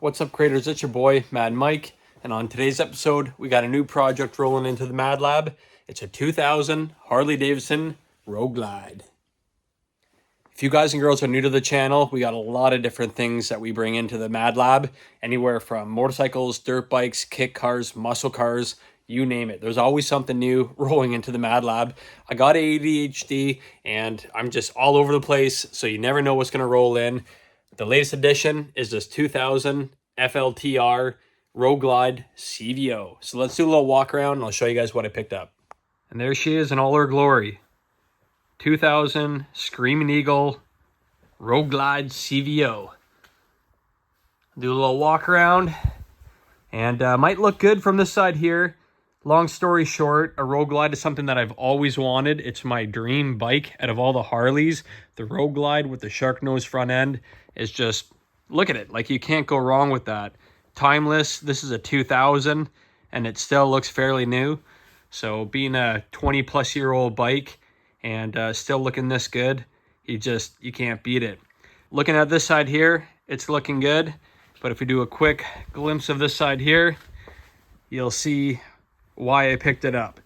What's up, creators? It's your boy, Mad Mike, and on today's episode, we got a new project rolling into the Mad Lab. It's a 2000 Harley Davidson Roadglide. If you guys and girls are new to the channel, we got a lot of different things that we bring into the Mad Lab, anywhere from motorcycles, dirt bikes, kit cars, muscle cars, you name it. There's always something new rolling into the Mad Lab. I got ADHD, and I'm just all over the place, so you never know what's going to roll in. The latest addition is this 2000 FLTR Roadglide CVO. So let's do a little walk around and I'll show you guys what I picked up. And there she is in all her glory. 2000 Screaming Eagle Roadglide CVO. Do a little walk around and might look good from this side here. Long story short, a Roadglide is something that I've always wanted. It's my dream bike out of all the Harleys. The Roadglide with the shark nose front end is just, look at it. Like, you can't go wrong with that. Timeless. This is a 2000 and it still looks fairly new. So being a 20-plus-year-old bike and still looking this good, you can't beat it. Looking at this side here, it's looking good. But if we do a quick glimpse of this side here, you'll see why I picked it up.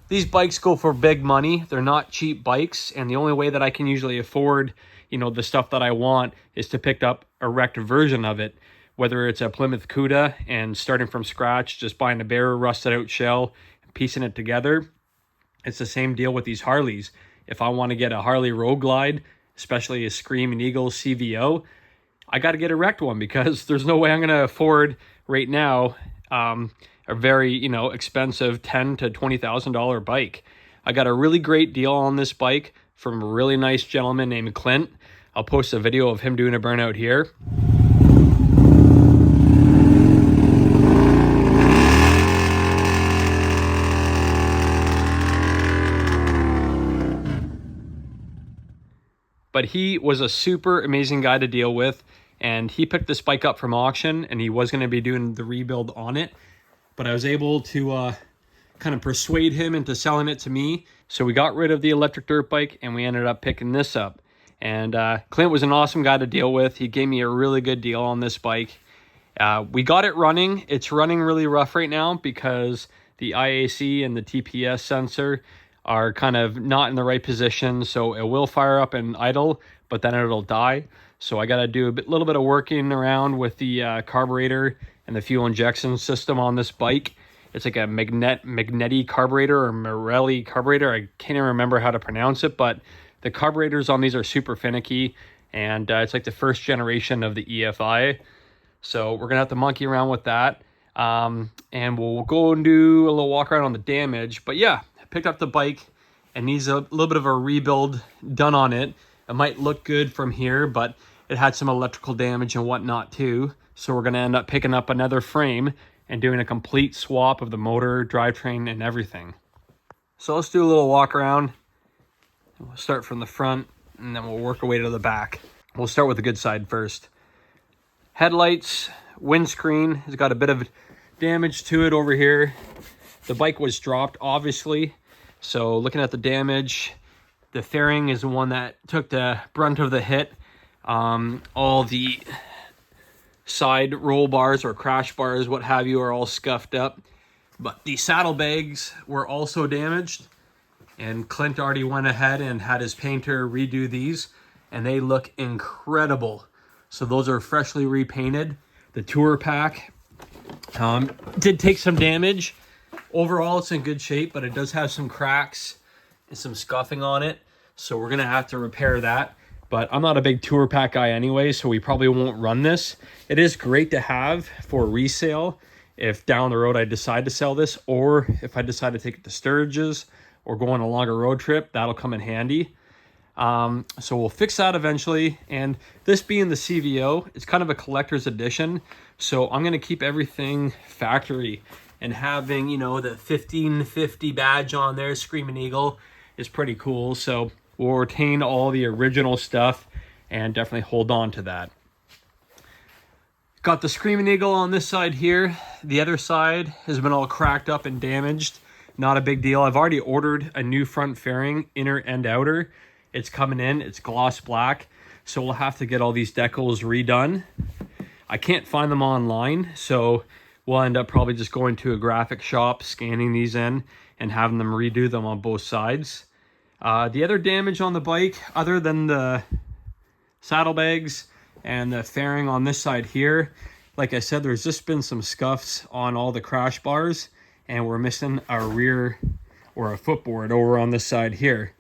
These bikes go for big money. They're not cheap bikes, and the only way that I can usually afford, the stuff that I want is to pick up a wrecked version of it, whether it's a Plymouth Cuda and starting from scratch, just buying a bare rusted out shell and piecing it together. It's the same deal with these Harleys. If I want to get a Harley Roadglide, especially a Screaming Eagle CVO, I got to get a wrecked one because there's no way I'm going to afford right now a very, expensive $10,000 to $20,000 bike. I got a really great deal on this bike from a really nice gentleman named Clint. I'll post a video of him doing a burnout here. But he was a super amazing guy to deal with, and he picked this bike up from auction, and he was going to be doing the rebuild on it. But I was able to kind of persuade him into selling it to me. So we got rid of the electric dirt bike and we ended up picking this up. And Clint was an awesome guy to deal with. He gave me a really good deal on this bike. We got it running. It's running really rough right now because the IAC and the TPS sensor are kind of not in the right position. So it will fire up and idle, but then it'll die. So I got to do a little bit of working around with the carburetor and the fuel injection system on this bike. It's like a Magneti carburetor or Morelli carburetor. I can't even remember how to pronounce it, but the carburetors on these are super finicky, and it's like the first generation of the EFI. So we're gonna have to monkey around with that, and we'll go and do a little walk around on the damage. But yeah, I picked up the bike and needs a little bit of a rebuild done on it. It might look good from here, but it had some electrical damage and whatnot too. So we're going to end up picking up another frame and doing a complete swap of the motor, drivetrain, and everything. So let's do a little walk around. We'll start from the front and then we'll work our way to the back. We'll start with the good side first. Headlights, windscreen has got a bit of damage to it over here. The bike was dropped, obviously. So looking at the damage, the fairing is the one that took the brunt of the hit. All the side roll bars or crash bars, what have you, are all scuffed up. But the saddlebags were also damaged. And Clint already went ahead and had his painter redo these. And they look incredible. So those are freshly repainted. The tour pack did take some damage. Overall, it's in good shape, but it does have some cracks and some scuffing on it. So we're going to have to repair that. But I'm not a big tour pack guy anyway, so we probably won't run this. It is great to have for resale if down the road I decide to sell this, or if I decide to take it to Sturgis or go on a longer road trip, that'll come in handy. So we'll fix that eventually. And this being the CVO, it's kind of a collector's edition. So I'm going to keep everything factory, and having, the 1550 badge on there, Screaming Eagle, is pretty cool. So we'll retain all the original stuff and definitely hold on to that. Got the Screaming Eagle on this side here. The other side has been all cracked up and damaged. Not a big deal. I've already ordered a new front fairing, inner and outer. It's coming in. It's gloss black. So we'll have to get all these decals redone. I can't find them online, so we'll end up probably just going to a graphic shop, scanning these in, and having them redo them on both sides. The other damage on the bike, other than the saddlebags and the fairing on this side here, like I said, there's just been some scuffs on all the crash bars, and we're missing a rear or a footboard over on this side here.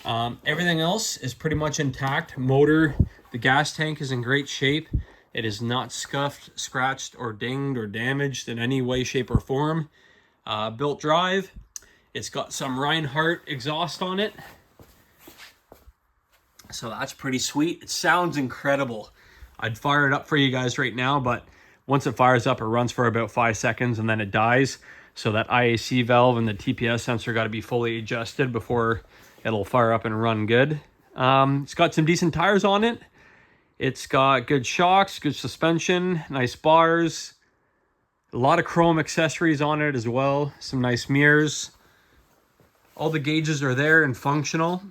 Everything else is pretty much intact. Motor, the gas tank is in great shape. It is not scuffed, scratched, or dinged or damaged in any way, shape, or form. Built drive. It's got some Reinhardt exhaust on it, so that's pretty sweet. It sounds incredible. I'd fire it up for you guys right now, but once it fires up, it runs for about 5 seconds and then it dies. So that IAC valve and the TPS sensor got to be fully adjusted before it'll fire up and run good. It's got some decent tires on it. It's got good shocks, good suspension, nice bars, a lot of chrome accessories on it as well, some nice mirrors. All the gauges are there and functional.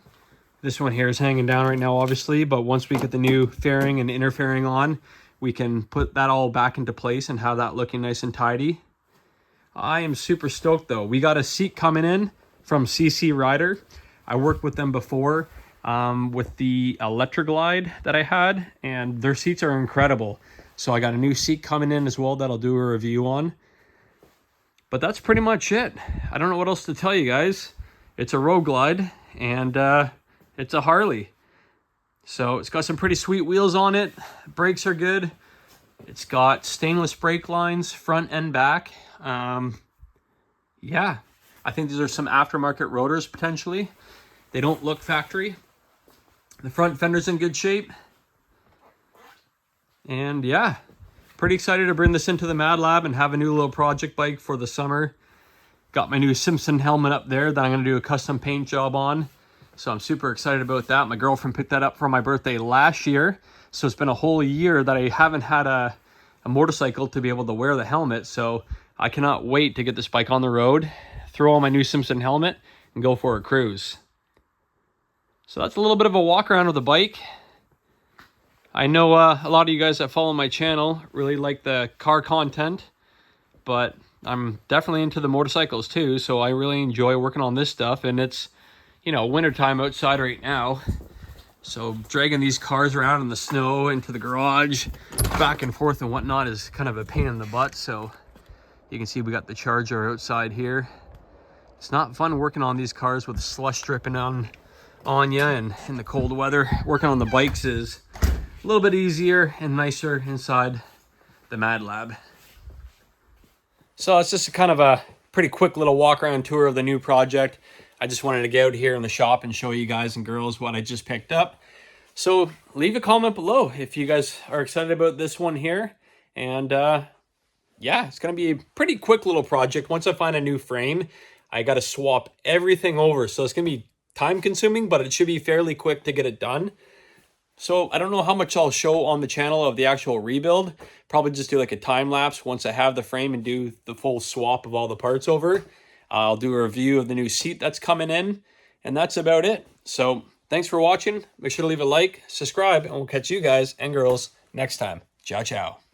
This one here is hanging down right now, obviously, but once we get the new fairing and inner fairing on, we can put that all back into place and have that looking nice and tidy. I am super stoked though. We got a seat coming in from CC Rider. I worked with them before with the Electroglide that I had, and their seats are incredible. So I got a new seat coming in as well that I'll do a review on. But that's pretty much it. I don't know what else to tell you guys. It's a Roadglide, and it's a Harley. So it's got some pretty sweet wheels on it. Brakes are good. It's got stainless brake lines, front and back. Yeah, I think these are some aftermarket rotors potentially. They don't look factory. The front fender's in good shape. And yeah, pretty excited to bring this into the Mad Lab and have a new little project bike for the summer. Got my new Simpson helmet up there that I'm going to do a custom paint job on. So I'm super excited about that. My girlfriend picked that up for my birthday last year. So it's been a whole year that I haven't had a motorcycle to be able to wear the helmet. So I cannot wait to get this bike on the road, throw on my new Simpson helmet, and go for a cruise. So that's a little bit of a walk around of the bike. I know a lot of you guys that follow my channel really like the car content, but I'm definitely into the motorcycles too, so I really enjoy working on this stuff. And it's, you know, wintertime outside right now, so dragging these cars around in the snow into the garage, back and forth and whatnot, is kind of a pain in the butt. So you can see we got the Charger outside here. It's not fun working on these cars with slush dripping on you, and in the cold weather. Working on the bikes is a little bit easier and nicer inside the Mad Lab. So it's just a kind of a pretty quick little walk around tour of the new project. I just wanted to get out here in the shop and show you guys and girls what I just picked up. So leave a comment below if you guys are excited about this one here. And yeah, it's going to be a pretty quick little project. Once I find a new frame, I got to swap everything over. So it's going to be time consuming, but it should be fairly quick to get it done. So I don't know how much I'll show on the channel of the actual rebuild. Probably just do like a time lapse once I have the frame and do the full swap of all the parts over. I'll do a review of the new seat that's coming in, and that's about it. So thanks for watching. Make sure to leave a like, subscribe, and we'll catch you guys and girls next time. Ciao, ciao.